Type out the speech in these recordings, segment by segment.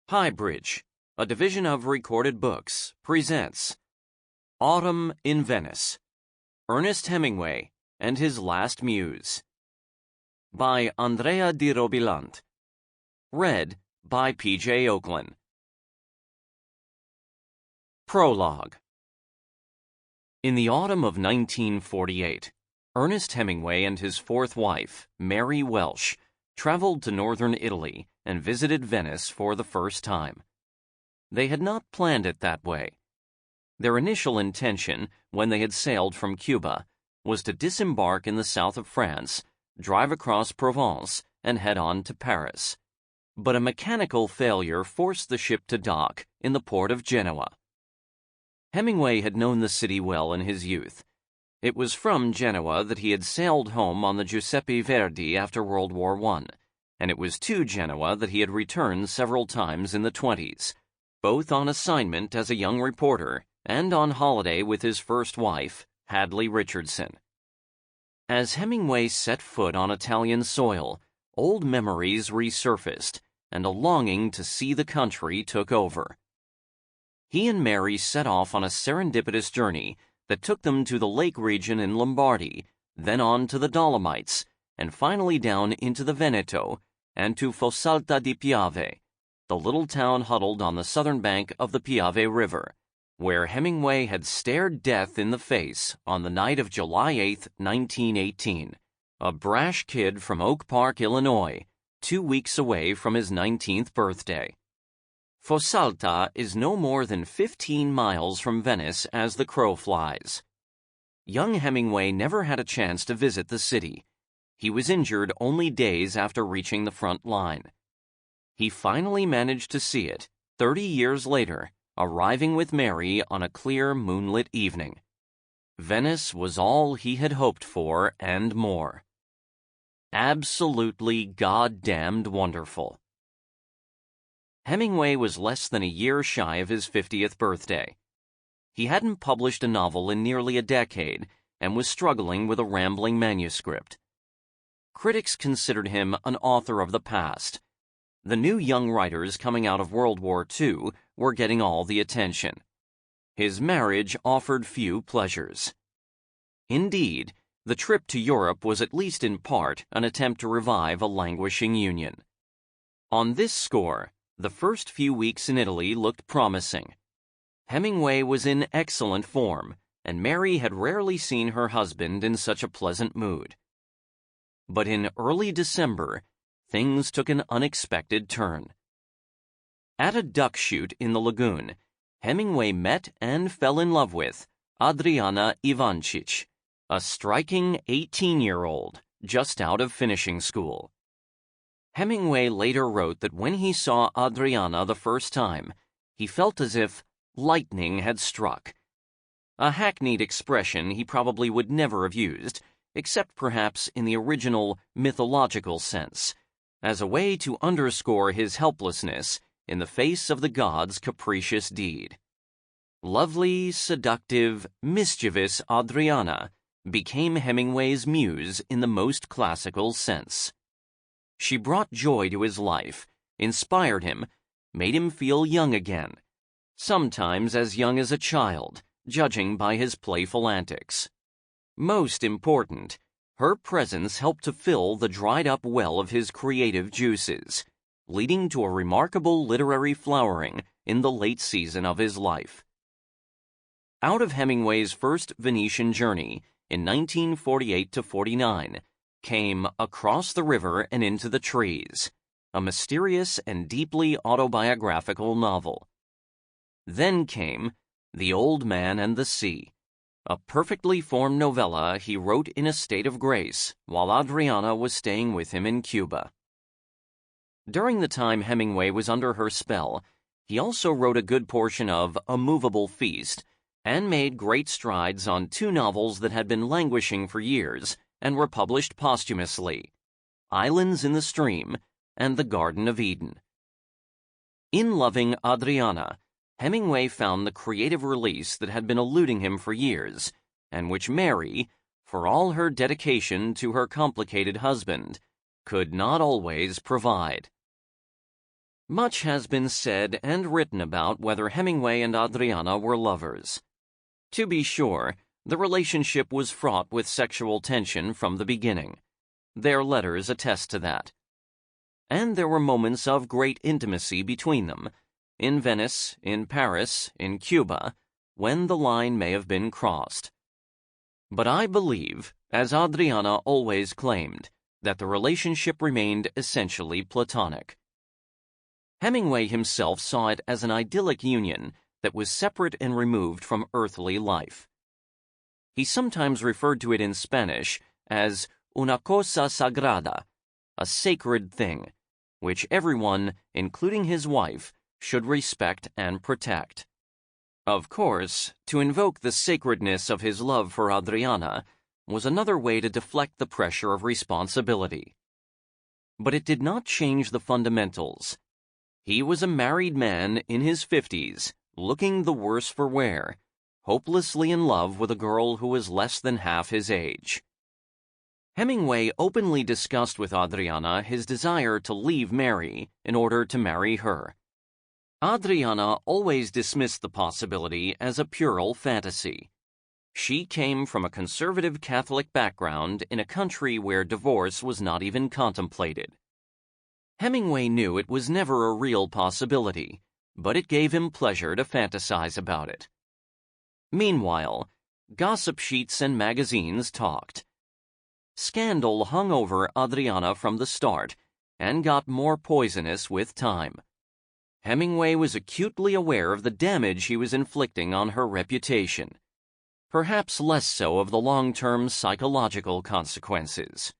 HighBridge, a division of Recorded Books, presents Autumn in Venice, Ernest Hemingway and His Last Muse, by Andrea Di Robilant. Read by P.J. Ochlan. Prologue. In the autumn of 1948, Ernest Hemingway and his fourth wife, Mary Welsh, traveled to northern Italy and visited Venice for the first time. They had not planned it that way. Their initial intention, when they had sailed from Cuba, was to disembark in the south of France, drive across Provence, and head on to Paris. But a mechanical failure forced the ship to dock in the port of Genoa. Hemingway had known the city well in his youth. It was from Genoa that he had sailed home on the Giuseppe Verdi after World War I, and it was to Genoa that he had returned several times in the 20s, both on assignment as a young reporter and on holiday with his first wife, Hadley Richardson. As Hemingway set foot on Italian soil, old memories resurfaced, and a longing to see the country took over. He and Mary set off on a serendipitous journey that took them to the lake region in Lombardy, then on to the Dolomites, and finally down into the Veneto and to Fossalta di Piave, the little town huddled on the southern bank of the Piave River, where Hemingway had stared death in the face on the night of July 8, 1918, a brash kid from Oak Park, Illinois, 2 weeks away from his 19th birthday. Fossalta is no more than 15 miles from Venice as the crow flies. Young Hemingway never had a chance to visit the city. He was injured only days after reaching the front line. He finally managed to see it, 30 years later, arriving with Mary on a clear moonlit evening. Venice was all he had hoped for and more. Absolutely goddamned wonderful. Hemingway was less than a year shy of his 50th birthday. He hadn't published a novel in nearly a decade and was struggling with a rambling manuscript. Critics considered him an author of the past. The new young writers coming out of World War II were getting all the attention. His marriage offered few pleasures. Indeed, the trip to Europe was at least in part an attempt to revive a languishing union. On this score, the first few weeks in Italy looked promising. Hemingway was in excellent form, and Mary had rarely seen her husband in such a pleasant mood. But in early December, things took an unexpected turn. At a duck shoot in the lagoon, Hemingway met and fell in love with Adriana Ivancich, a striking 18-year-old just out of finishing school. Hemingway later wrote that when he saw Adriana the first time, he felt as if lightning had struck. A hackneyed expression he probably would never have used, except perhaps in the original mythological sense, as a way to underscore his helplessness in the face of the gods' capricious deed. Lovely, seductive, mischievous Adriana became Hemingway's muse in the most classical sense. She brought joy to his life, inspired him, made him feel young again, sometimes as young as a child, judging by his playful antics. Most important, her presence helped to fill the dried-up well of his creative juices, leading to a remarkable literary flowering in the late season of his life. Out of Hemingway's first Venetian journey in 1948-49 came Across the River and Into the Trees, a mysterious and deeply autobiographical novel. Then came The Old Man and the Sea, a perfectly formed novella he wrote in a state of grace while Adriana was staying with him in Cuba. During the time Hemingway was under her spell, he also wrote a good portion of A Movable Feast and made great strides on 2 novels that had been languishing for years and were published posthumously, Islands in the Stream and The Garden of Eden. In loving Adriana, Hemingway found the creative release that had been eluding him for years, and which Mary, for all her dedication to her complicated husband, could not always provide. Much has been said and written about whether Hemingway and Adriana were lovers. To be sure, the relationship was fraught with sexual tension from the beginning. Their letters attest to that. And there were moments of great intimacy between them, in Venice, in Paris, in Cuba, when the line may have been crossed. But I believe, as Adriana always claimed, that the relationship remained essentially platonic. Hemingway himself saw it as an idyllic union that was separate and removed from earthly life. He sometimes referred to it in Spanish as una cosa sagrada, a sacred thing, which everyone, including his wife, should respect and protect. Of course, to invoke the sacredness of his love for Adriana was another way to deflect the pressure of responsibility. But it did not change the fundamentals. He was a married man in his 50s, looking the worse for wear, hopelessly in love with a girl who was less than half his age. Hemingway openly discussed with Adriana his desire to leave Mary in order to marry her. Adriana always dismissed the possibility as a puerile fantasy. She came from a conservative Catholic background in a country where divorce was not even contemplated. Hemingway knew it was never a real possibility, but it gave him pleasure to fantasize about it. Meanwhile, gossip sheets and magazines talked. Scandal hung over Adriana from the start and got more poisonous with time. Hemingway was acutely aware of the damage he was inflicting on her reputation, perhaps less so of the long-term psychological consequences.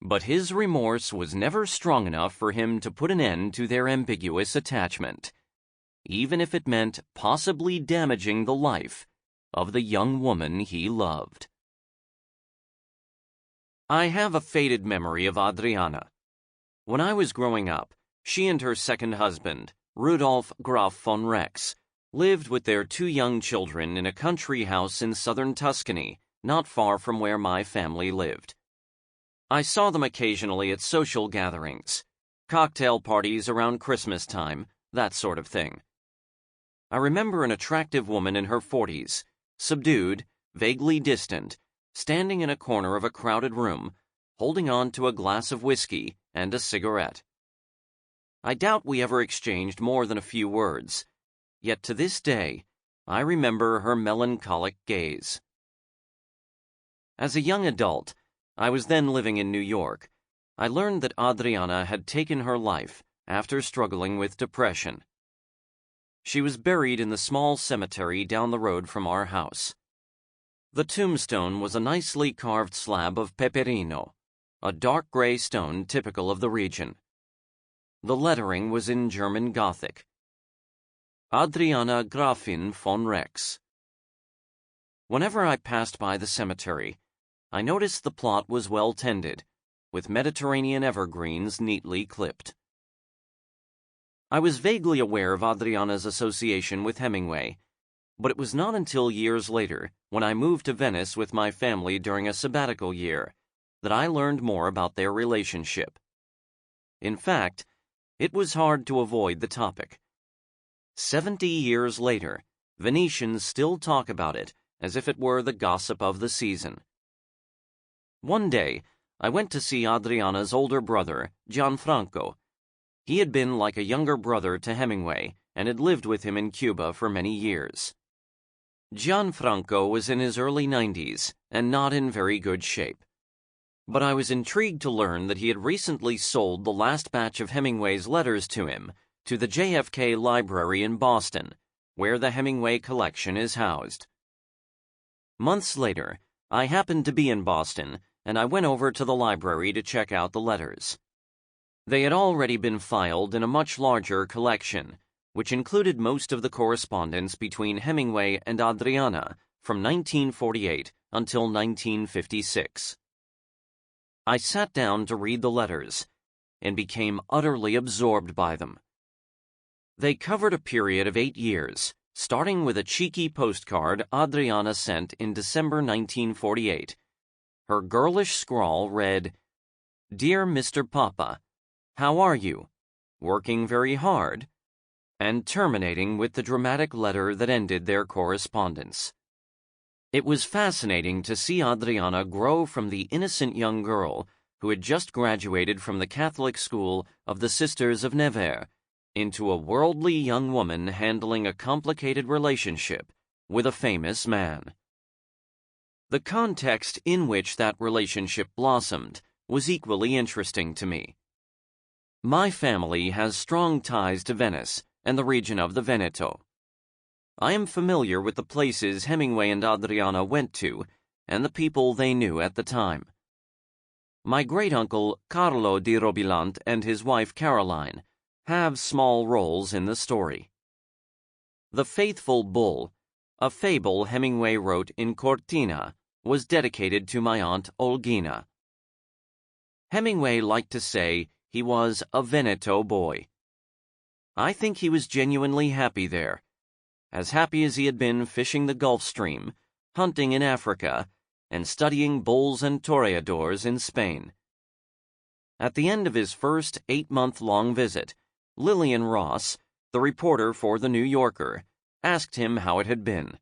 But his remorse was never strong enough for him to put an end to their ambiguous attachment, even if it meant possibly damaging the life of the young woman he loved. I have a faded memory of Adriana. When I was growing up, she and her second husband, Rudolf Graf von Rex, lived with their 2 young children in a country house in southern Tuscany, not far from where my family lived. I saw them occasionally at social gatherings, cocktail parties around Christmas time, that sort of thing. I remember an attractive woman in her 40s, subdued, vaguely distant, standing in a corner of a crowded room, holding on to a glass of whiskey and a cigarette. I doubt we ever exchanged more than a few words, yet to this day, I remember her melancholic gaze. As a young adult, I was then living in New York. I learned that Adriana had taken her life after struggling with depression. She was buried in the small cemetery down the road from our house. The tombstone was a nicely carved slab of peperino, a dark gray stone typical of the region. The lettering was in German Gothic. Adriana Gräfin von Rex. Whenever I passed by the cemetery, I noticed the plot was well tended, with Mediterranean evergreens neatly clipped. I was vaguely aware of Adriana's association with Hemingway, but it was not until years later, when I moved to Venice with my family during a sabbatical year, that I learned more about their relationship. In fact, it was hard to avoid the topic. 70 years later, Venetians still talk about it as if it were the gossip of the season. One day, I went to see Adriana's older brother, Gianfranco. He had been like a younger brother to Hemingway and had lived with him in Cuba for many years. Gianfranco was in his early 90s and not in very good shape. But I was intrigued to learn that he had recently sold the last batch of Hemingway's letters to him to the JFK Library in Boston, where the Hemingway collection is housed. Months later, I happened to be in Boston, and I went over to the library to check out the letters. They had already been filed in a much larger collection, which included most of the correspondence between Hemingway and Adriana from 1948 until 1956. I sat down to read the letters and became utterly absorbed by them. They covered a period of 8 years, starting with a cheeky postcard Adriana sent in December 1948. Her girlish scrawl read, "Dear Mr. Papa, how are you? working very hard, and terminating with the dramatic letter that ended their correspondence. It was fascinating to see Adriana grow from the innocent young girl who had just graduated from the Catholic school of the Sisters of Nevers into a worldly young woman handling a complicated relationship with a famous man. The context in which that relationship blossomed was equally interesting to me. My family has strong ties to Venice and the region of the Veneto. I am familiar with the places Hemingway and Adriana went to and the people they knew at the time. My great-uncle Carlo Di Robilant and his wife Caroline have small roles in the story. The Faithful Bull, a fable Hemingway wrote in Cortina, was dedicated to my aunt Olgina. Hemingway liked to say he was a Veneto boy. I think he was genuinely happy there, as happy as he had been fishing the Gulf Stream, hunting in Africa, and studying bulls and toreadors in Spain. At the end of his first 8-month-long visit, Lillian Ross, the reporter for The New Yorker, asked him how it had been.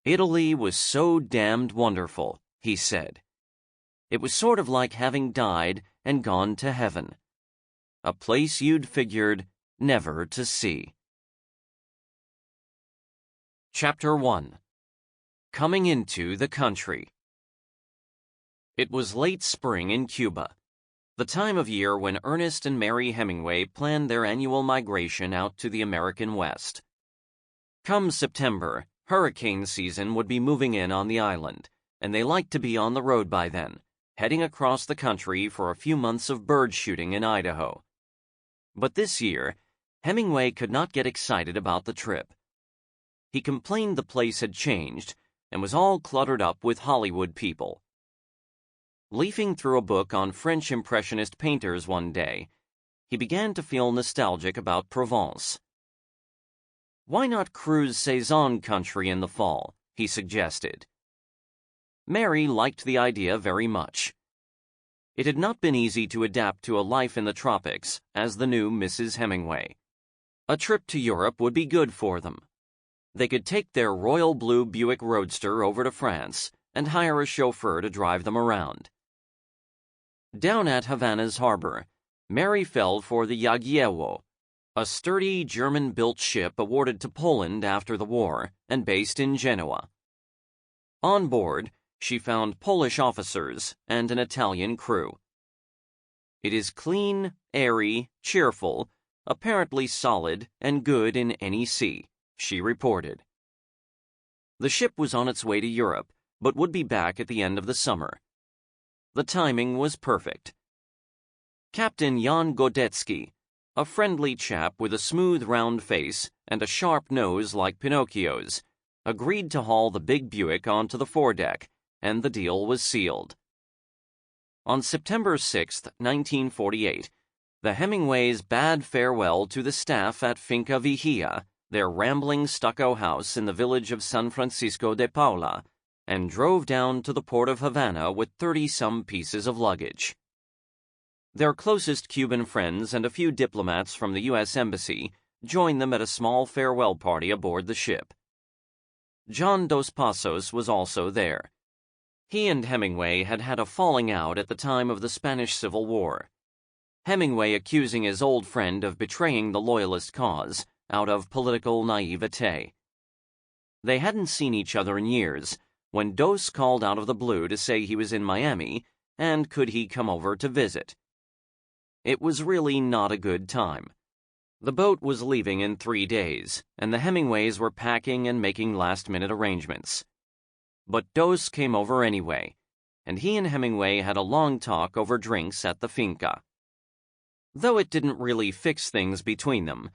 "Italy was so damned wonderful," he said. "It was sort of like having died and gone to heaven. A place you'd figured never to see." Chapter 1. Coming into the Country. It was late spring in Cuba, the time of year when Ernest and Mary Hemingway planned their annual migration out to the American West. Come September, hurricane season would be moving in on the island, and they liked to be on the road by then, heading across the country for a few months of bird shooting in Idaho. But this year, Hemingway could not get excited about the trip. He complained the place had changed and was all cluttered up with Hollywood people. Leafing through a book on French Impressionist painters one day, he began to feel nostalgic about Provence. "Why not cruise Cézanne country in the fall?" he suggested. Mary liked the idea very much. It had not been easy to adapt to a life in the tropics as the new Mrs. Hemingway. A trip to Europe would be good for them. They could take their royal blue Buick Roadster over to France and hire a chauffeur to drive them around. Down at Havana's harbor, Mary fell for the Jagiello, a sturdy German-built ship awarded to Poland after the war and based in Genoa. On board, she found Polish officers and an Italian crew. "It is clean, airy, cheerful, apparently solid and good in any sea," she reported. The ship was on its way to Europe, but would be back at the end of the summer. The timing was perfect. Captain Jan Godetsky, a friendly chap with a smooth round face and a sharp nose like Pinocchio's, agreed to haul the big Buick onto the foredeck, and the deal was sealed. On September 6, 1948, the Hemingways bade farewell to the staff at Finca Vigía, their rambling stucco house in the village of San Francisco de Paula, and drove down to the port of Havana with 30-some pieces of luggage. Their closest Cuban friends and a few diplomats from the U.S. Embassy joined them at a small farewell party aboard the ship. John Dos Passos was also there. He and Hemingway had had a falling out at the time of the Spanish Civil War, Hemingway accusing his old friend of betraying the Loyalist cause out of political naivete. They hadn't seen each other in years when Dos called out of the blue to say he was in Miami and could he come over to visit. It was really not a good time. The boat was leaving in 3 days, and the Hemingways were packing and making last-minute arrangements. But Dos came over anyway, and he and Hemingway had a long talk over drinks at the finca. Though it didn't really fix things between them,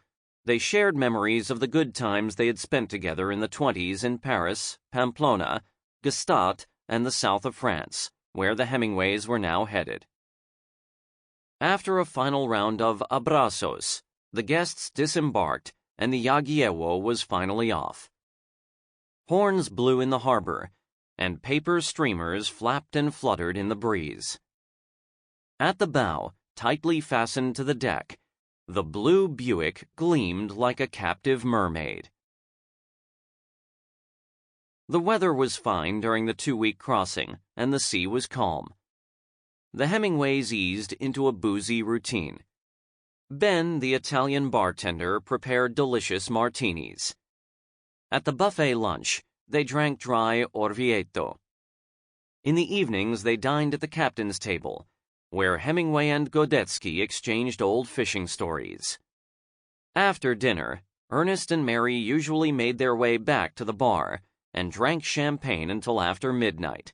they shared memories of the good times they had spent together in the 20s in Paris, Pamplona, Gstaad, and the south of France, where the Hemingways were now headed. After a final round of abrazos, the guests disembarked, and the Jagiello was finally off. Horns blew in the harbor, and paper streamers flapped and fluttered in the breeze. At the bow, tightly fastened to the deck, The blue Buick gleamed like a captive mermaid. The weather was fine during the 2-week crossing, and the sea was calm. The Hemingways eased into a boozy routine. Ben, the Italian bartender, prepared delicious martinis. At the buffet lunch, they drank dry Orvieto. In the evenings, they dined at the captain's table, where Hemingway and Godetsky exchanged old fishing stories. After dinner, Ernest and Mary usually made their way back to the bar and drank champagne until after midnight.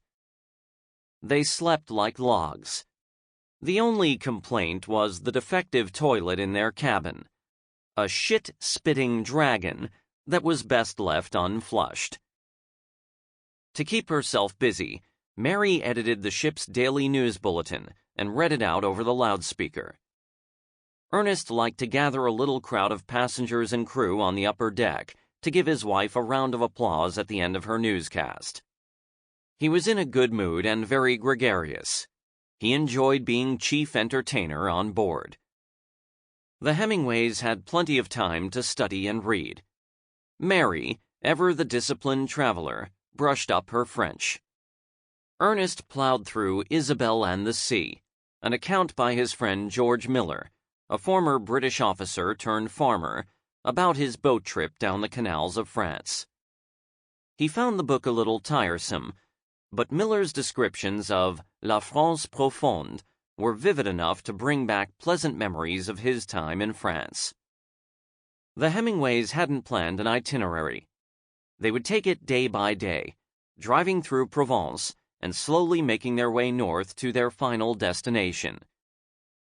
They slept like logs. The only complaint was the defective toilet in their cabin, a shit-spitting dragon that was best left unflushed. To keep herself busy, Mary edited the ship's daily news bulletin and read it out over the loudspeaker. Ernest liked to gather a little crowd of passengers and crew on the upper deck to give his wife a round of applause at the end of her newscast. He was in a good mood and very gregarious. He enjoyed being chief entertainer on board. The Hemingways had plenty of time to study and read. Mary, ever the disciplined traveler, brushed up her French. Ernest plowed through Isabel and the Sea, an account by his friend George Miller, a former British officer turned farmer, about his boat trip down the canals of France. He found the book a little tiresome, but Miller's descriptions of La France profonde were vivid enough to bring back pleasant memories of his time in France. The Hemingways hadn't planned an itinerary. They would take it day by day, driving through Provence and slowly making their way north to their final destination,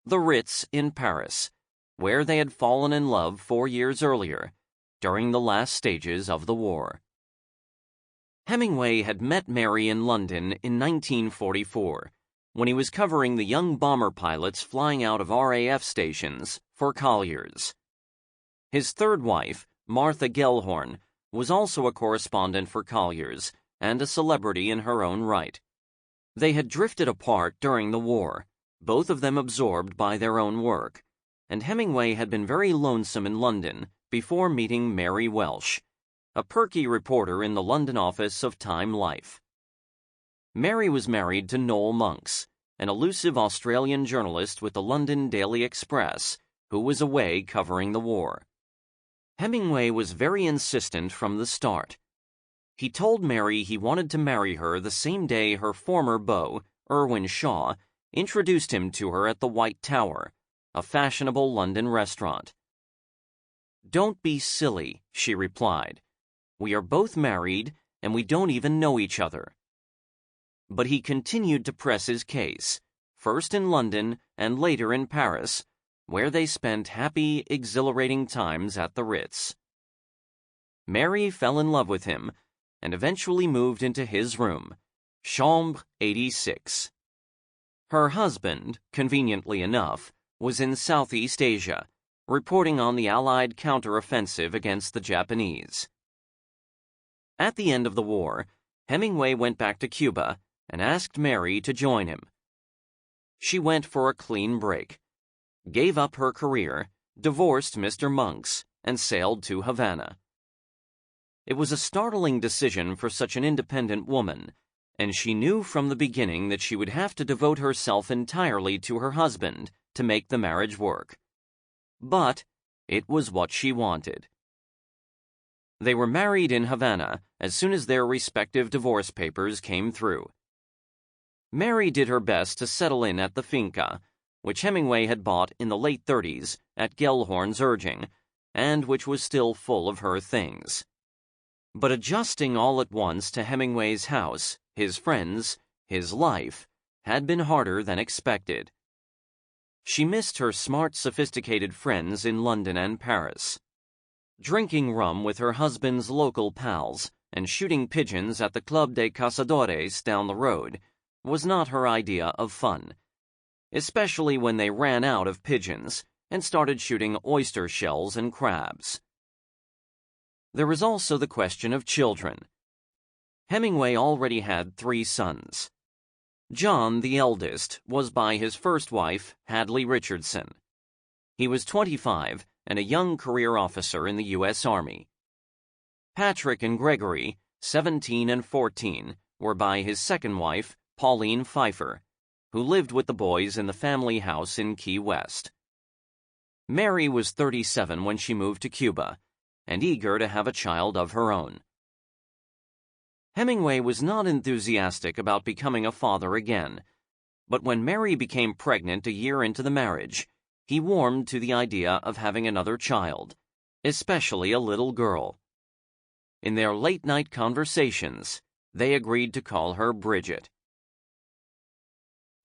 the Ritz in Paris, where they had fallen in love 4 years earlier, during the last stages of the war. Hemingway had met Mary in London in 1944, when he was covering the young bomber pilots flying out of RAF stations for Collier's. His third wife, Martha Gellhorn, was also a correspondent for Collier's and a celebrity in her own right. They had drifted apart during the war, both of them absorbed by their own work, and Hemingway had been very lonesome in London before meeting Mary Welsh, a perky reporter in the London office of Time Life. Mary was married to Noel Monks, an elusive Australian journalist with the London Daily Express, who was away covering the war. Hemingway was very insistent from the start. He told Mary he wanted to marry her the same day her former beau, Irwin Shaw, introduced him to her at the White Tower, a fashionable London restaurant. "Don't be silly," she replied. "We are both married, and we don't even know each other." But he continued to press his case, first in London and later in Paris, where they spent happy, exhilarating times at the Ritz. Mary fell in love with him and eventually moved into his room, Chambre 86. Her husband, conveniently enough, was in Southeast Asia, reporting on the Allied counteroffensive against the Japanese. At the end of the war, Hemingway went back to Cuba and asked Mary to join him. She went for a clean break, gave up her career, divorced Mr. Monks, and sailed to Havana. It was a startling decision for such an independent woman, and she knew from the beginning that she would have to devote herself entirely to her husband to make the marriage work. But it was what she wanted. They were married in Havana as soon as their respective divorce papers came through. Mary did her best to settle in at the finca, which Hemingway had bought in the late 30s at Gellhorn's urging, and which was still full of her things. But adjusting all at once to Hemingway's house, his friends, his life, had been harder than expected. She missed her smart, sophisticated friends in London and Paris. Drinking rum with her husband's local pals and shooting pigeons at the Club de Cazadores down the road was not her idea of fun, especially when they ran out of pigeons and started shooting oyster shells and crabs. There was also the question of children. Hemingway already had 3 sons. John, the eldest, was by his first wife, Hadley Richardson. He was 25 and a young career officer in the U.S. Army. Patrick and Gregory, 17 and 14, were by his second wife, Pauline Pfeiffer, who lived with the boys in the family house in Key West. Mary was 37 when she moved to Cuba, and eager to have a child of her own. Hemingway was not enthusiastic about becoming a father again, but when Mary became pregnant a year into the marriage, he warmed to the idea of having another child, especially a little girl. In their late-night conversations, they agreed to call her Bridget.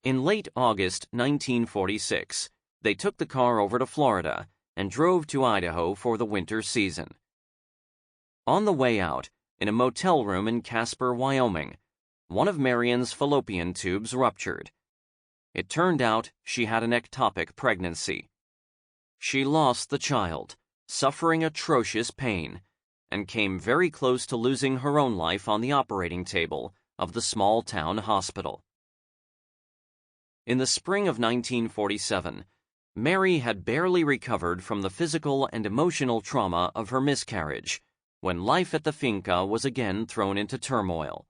In late August 1946, they took the car over to Florida and drove to Idaho for the winter season. On the way out, in a motel room in Casper, Wyoming, one of Marion's fallopian tubes ruptured. It turned out she had an ectopic pregnancy. She lost the child, suffering atrocious pain, and came very close to losing her own life on the operating table of the small-town hospital. In the spring of 1947, Mary had barely recovered from the physical and emotional trauma of her miscarriage when life at the finca was again thrown into turmoil.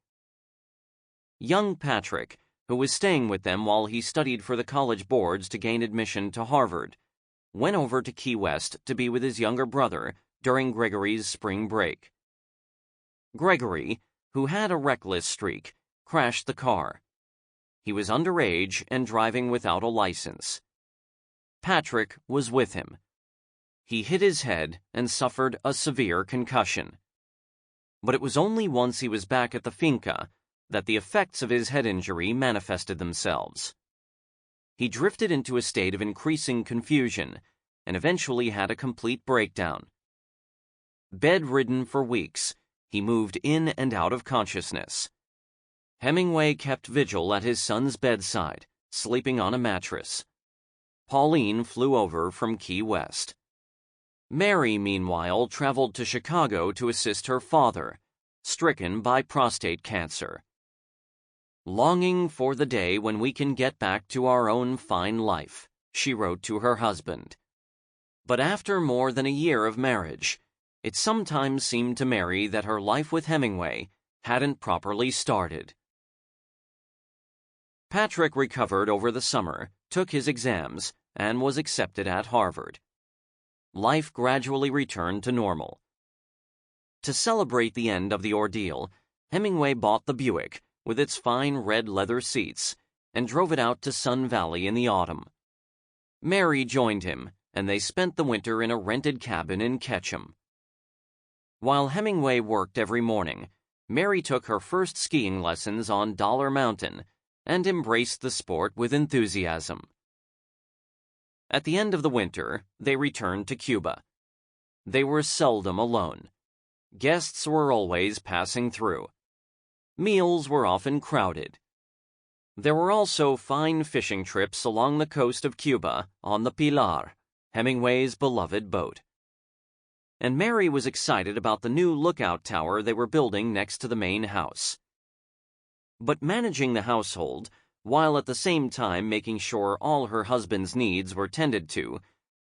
Young Patrick, who was staying with them while he studied for the college boards to gain admission to Harvard, went over to Key West to be with his younger brother during Gregory's spring break. Gregory, who had a reckless streak, crashed the car. He was underage and driving without a license. Patrick was with him. He hit his head and suffered a severe concussion. But it was only once he was back at the finca that the effects of his head injury manifested themselves. He drifted into a state of increasing confusion and eventually had a complete breakdown. Bedridden for weeks, he moved in and out of consciousness. Hemingway kept vigil at his son's bedside, sleeping on a mattress. Pauline flew over from Key West. Mary, meanwhile, traveled to Chicago to assist her father, stricken by prostate cancer. "Longing for the day when we can get back to our own fine life," she wrote to her husband. But after more than a year of marriage, it sometimes seemed to Mary that her life with Hemingway hadn't properly started. Patrick recovered over the summer, took his exams, and was accepted at Harvard. Life gradually returned to normal. To celebrate the end of the ordeal, Hemingway bought the Buick, with its fine red leather seats, and drove it out to Sun Valley in the autumn. Mary joined him, and they spent the winter in a rented cabin in Ketchum. While Hemingway worked every morning, Mary took her first skiing lessons on Dollar Mountain and embraced the sport with enthusiasm. At the end of the winter, they returned to Cuba. They were seldom alone. Guests were always passing through. Meals were often crowded. There were also fine fishing trips along the coast of Cuba on the Pilar, Hemingway's beloved boat. And Mary was excited about the new lookout tower they were building next to the main house. But managing the household, while at the same time making sure all her husband's needs were tended to,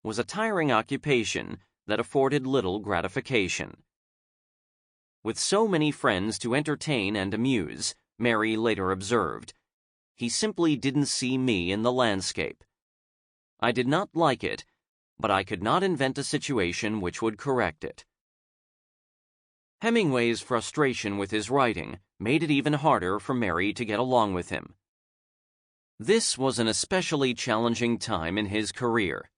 was a tiring occupation that afforded little gratification. With so many friends to entertain and amuse, Mary later observed, "He simply didn't see me in the landscape. I did not like it, but I could not invent a situation which would correct it." Hemingway's frustration with his writing made it even harder for Mary to get along with him. This was an especially challenging time in his career.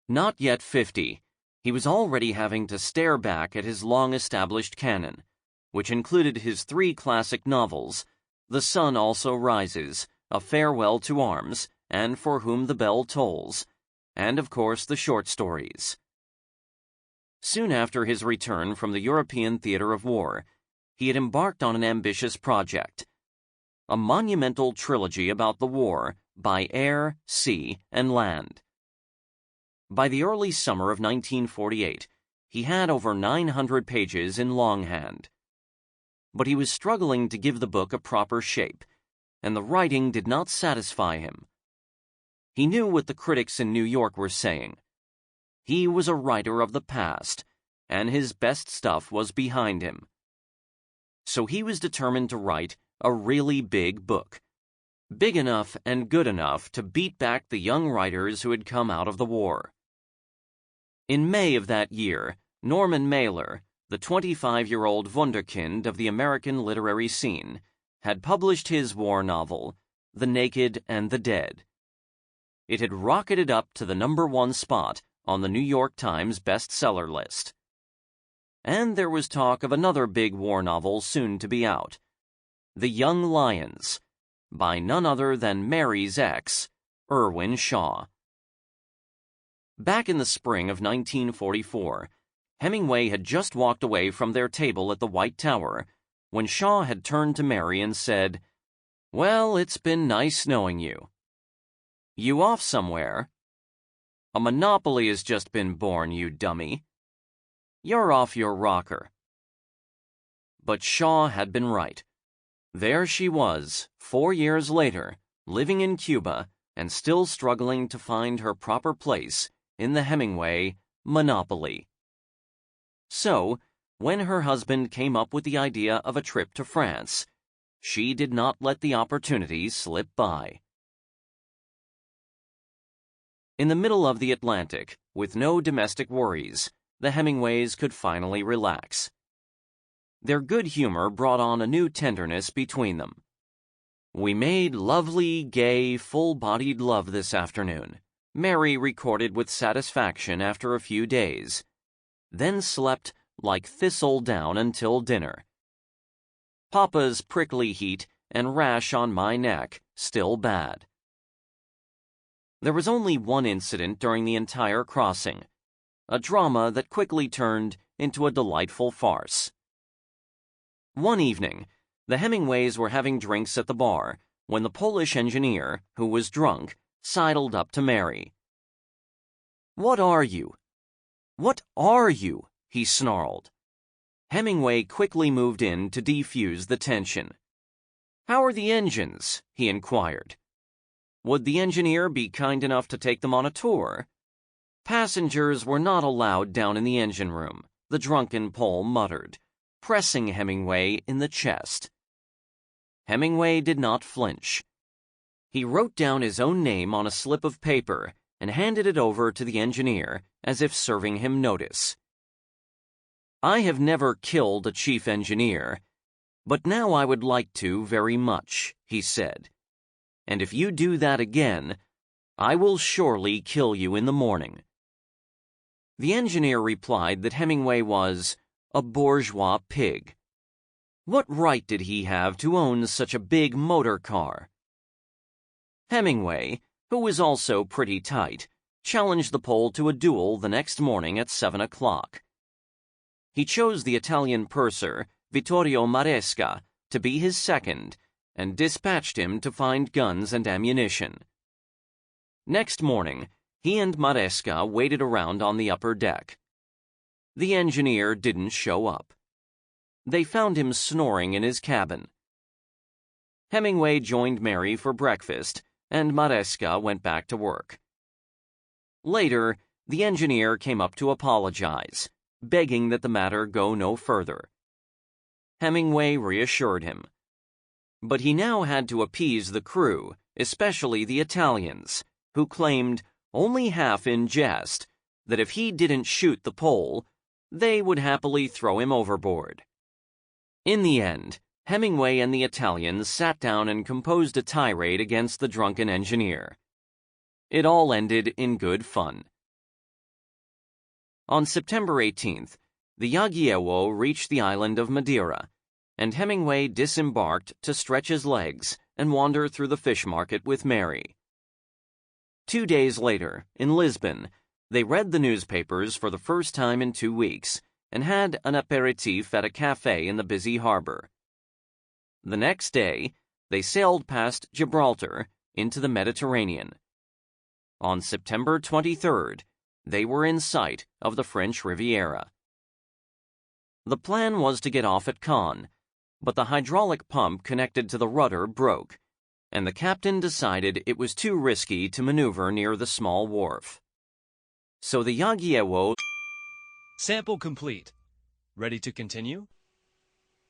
Not yet 50, he was already having to stare back at his long-established canon, which included his 3 classic novels, The Sun Also Rises, A Farewell to Arms, and For Whom the Bell Tolls, and of course the short stories. Soon after his return from the European theater of war, he had embarked on an ambitious project, a monumental trilogy about the war by air, sea, and land. By the early summer of 1948, he had over 900 pages in longhand. But he was struggling to give the book a proper shape, and the writing did not satisfy him. He knew what the critics in New York were saying. He was a writer of the past, and his best stuff was behind him. So he was determined to write a really big book, big enough and good enough to beat back the young writers who had come out of the war. In May of that year, Norman Mailer, the 25-year-old wunderkind of the American literary scene, had published his war novel, The Naked and the Dead. It had rocketed up to the #1 spot on the New York Times bestseller list. And there was talk of another big war novel soon to be out, The Young Lions, by none other than Mary's ex, Irwin Shaw. Back in the spring of 1944, Hemingway had just walked away from their table at the White Tower when Shaw had turned to Mary and said, "Well, it's been nice knowing you. You off somewhere? A monopoly has just been born, you dummy. You're off your rocker." But Shaw had been right. There she was, 4 years later, living in Cuba and still struggling to find her proper place in the Hemingway monopoly. So, when her husband came up with the idea of a trip to France, she did not let the opportunity slip by. In the middle of the Atlantic, with no domestic worries, the Hemingways could finally relax. Their good humor brought on a new tenderness between them. "We made lovely, gay, full-bodied love this afternoon," Mary recorded with satisfaction after a few days, then slept like thistledown until dinner. "Papa's prickly heat and rash on my neck still bad." There was only one incident during the entire crossing, a drama that quickly turned into a delightful farce. One evening, the Hemingways were having drinks at the bar when the Polish engineer, who was drunk, sidled up to Mary. "What are you? What are you?" he snarled. Hemingway quickly moved in to defuse the tension. "How are the engines?" he inquired. Would the engineer be kind enough to take them on a tour? Passengers were not allowed down in the engine room, the drunken Pole muttered, pressing Hemingway in the chest. Hemingway did not flinch. He wrote down his own name on a slip of paper and handed it over to the engineer as if serving him notice. "I have never killed a chief engineer, but now I would like to very much," he said. "And if you do that again, I will surely kill you in the morning." The engineer replied that Hemingway was a bourgeois pig. What right did he have to own such a big motor car? Hemingway, who was also pretty tight, challenged the Pole to a duel the next morning at 7 o'clock. He chose the Italian purser, Vittorio Maresca, to be his second, and dispatched him to find guns and ammunition. Next morning, he and Maresca waited around on the upper deck. The engineer didn't show up. They found him snoring in his cabin. Hemingway joined Mary for breakfast, and Maresca went back to work. Later, the engineer came up to apologize, begging that the matter go no further. Hemingway reassured him. But he now had to appease the crew, especially the Italians, who claimed, only half in jest, that if he didn't shoot the Pole, they would happily throw him overboard. In the end, Hemingway and the Italians sat down and composed a tirade against the drunken engineer. It all ended in good fun. On September 18th, the Jagiello reached the island of Madeira, and Hemingway disembarked to stretch his legs and wander through the fish market with Mary. 2 days later, in Lisbon, they read the newspapers for the first time in 2 weeks and had an aperitif at a cafe in the busy harbor. The next day, they sailed past Gibraltar into the Mediterranean. On September 23rd, they were in sight of the French Riviera. The plan was to get off at Cannes, but the hydraulic pump connected to the rudder broke, and the captain decided it was too risky to maneuver near the small wharf. So the Yagiewo. Sample complete. Ready to continue?